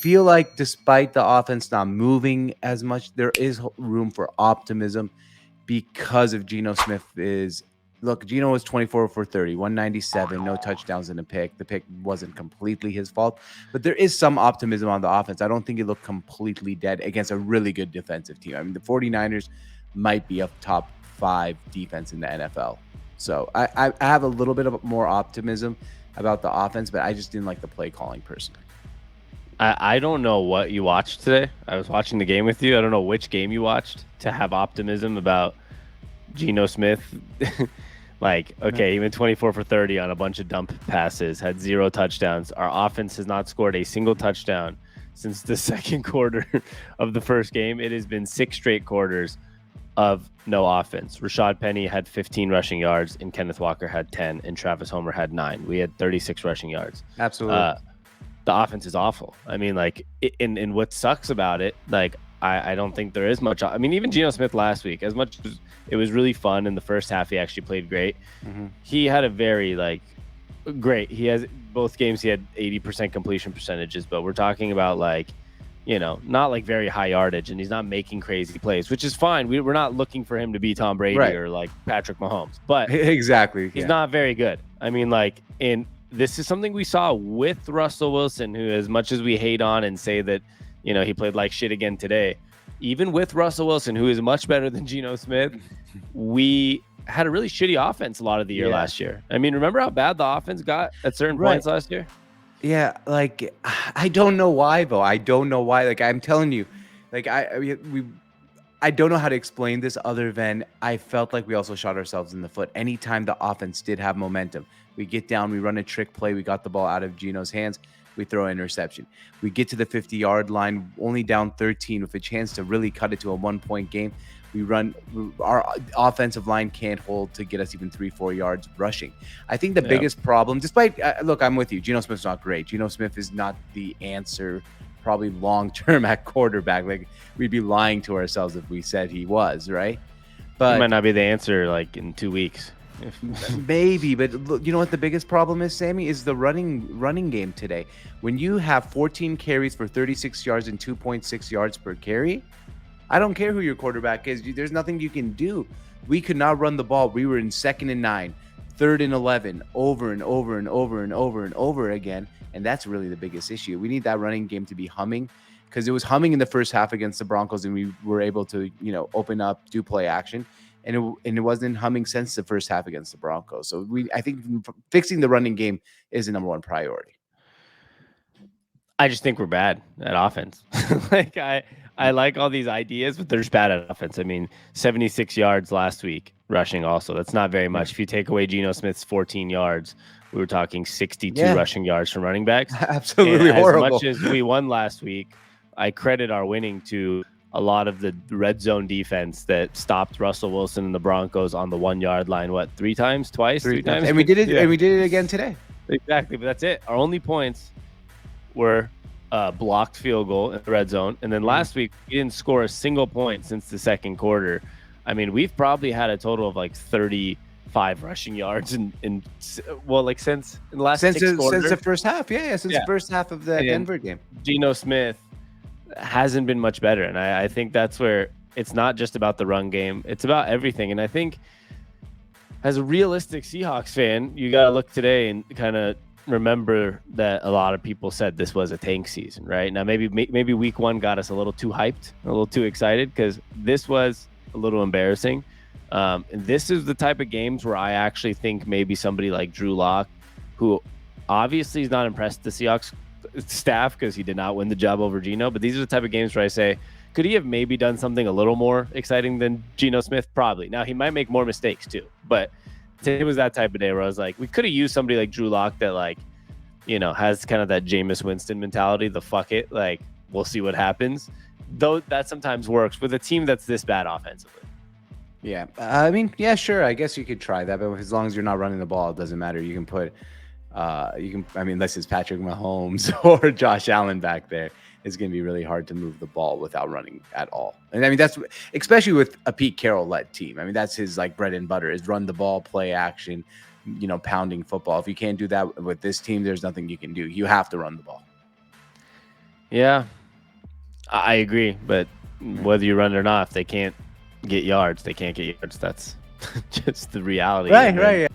feel like despite the offense not moving as much, there is room for optimism because of Geno Smith is look, Geno was 24 for 30, 197, no touchdowns and a pick. The pick wasn't completely his fault, but there is some optimism on the offense. I don't think it looked completely dead against a really good defensive team. I mean, the 49ers might be a top 5 defense in the NFL. So I have a little bit of more optimism about the offense, but I just didn't like the play calling personally. I don't know what you watched today. I was watching the game with you. I don't know which game you watched to have optimism about Geno Smith. Like, okay, he went 24 for 30 on a bunch of dump passes, had 0 touchdowns. Our offense has not scored a single touchdown since the second quarter of the first game. It has been 6 straight quarters of no offense. Rashad Penny had 15 rushing yards, and Kenneth Walker had 10, and Travis Homer had 9. We had 36 rushing yards. Absolutely. The offense is awful. I mean, like, and what sucks about it, like, I don't think there is much. I mean, even Geno Smith last week, as much as it was really fun in the first half, he actually played great. Mm-hmm. He had a very, like, great. He has both games, he had 80% completion percentages, but we're talking about, like, you know, not like very high yardage, and he's not making crazy plays, which is fine. We're not looking for him to be Tom Brady or like Patrick Mahomes, but exactly, he's not very good. I mean, like, and this is something we saw with Russell Wilson, who, as much as we hate on and say that, you know, he played like shit again today, even with Russell Wilson, who is much better than Geno Smith, we had a really shitty offense a lot of the year last year. I mean, remember how bad the offense got at certain points last year? Yeah, like, I don't know why, though. I don't know why. Like, I'm telling you, like, I don't know how to explain this other than I felt like we also shot ourselves in the foot. Anytime the offense did have momentum, we get down, we run a trick play, we got the ball out of Geno's hands, we throw an interception. We get to the 50-yard line, only down 13 with a chance to really cut it to a 1-point game. Our offensive line can't hold to get us even 3-4 yards rushing. I think the biggest problem, despite, look, I'm with you. Geno Smith's not great. Geno Smith is not the answer probably long-term at quarterback. Like, we'd be lying to ourselves if we said he was, right? But he might not be the answer, like, in 2 weeks. Maybe, but look, you know what the biggest problem is, Sammy, is the running game today. When you have 14 carries for 36 yards and 2.6 yards per carry, I don't care who your quarterback is. There's nothing you can do. We could not run the ball. We were in 2nd and 9, 3rd and 11, over and over and over and over and over again. And that's really the biggest issue. We need that running game to be humming, because it was humming in the first half against the Broncos, and we were able to, you know, open up, do play action. And it wasn't humming since the first half against the Broncos. So I think fixing the running game is the number one priority. I just think we're bad at offense. Like, I like all these ideas, but they're just bad at offense. I mean, 76 yards last week rushing also. That's not very much. If you take away Geno Smith's 14 yards, we were talking 62 rushing yards from running backs. Absolutely horrible. As much as we won last week, I credit our winning to a lot of the red zone defense that stopped Russell Wilson and the Broncos on the 1-yard line. What, 3 times? Twice? 3 times? And we did it. And we did it again today. Exactly. But that's it. Our only points were blocked field goal in the red zone. And then last week, we didn't score a single point since the second quarter. I mean, we've probably had a total of like 35 rushing yards since in the last 6 quarters. Since the first half. Since the first half of the Denver game. Geno Smith hasn't been much better. And I think that's where it's not just about the run game. It's about everything. And I think as a realistic Seahawks fan, you got to look today and kind of remember that a lot of people said this was a tank season, right? Now, maybe week 1 got us a little too hyped, a little too excited, because this was a little embarrassing. And this is the type of games where I actually think maybe somebody like Drew Lock, who obviously is not impressed the Seahawks staff because he did not win the job over Geno, but these are the type of games where I say, could he have maybe done something a little more exciting than Geno Smith? Probably. Now, he might make more mistakes too, but it was that type of day where I was like, we could have used somebody like Drew Lock that, like, you know, has kind of that Jameis Winston mentality, the fuck it, like, we'll see what happens. Though that sometimes works with a team that's this bad offensively. Yeah. I mean, yeah, sure. I guess you could try that, but as long as you're not running the ball, it doesn't matter. You can put, unless it's Patrick Mahomes or Josh Allen back there, it's going to be really hard to move the ball without running at all. And I mean, that's especially with a Pete Carroll-led team. I mean, that's his like bread and butter is run the ball, play action, you know, pounding football. If you can't do that with this team, there's nothing you can do. You have to run the ball. Yeah, I agree. But whether you run it or not, if they can't get yards, they can't get yards. That's just the reality. Right, And then right.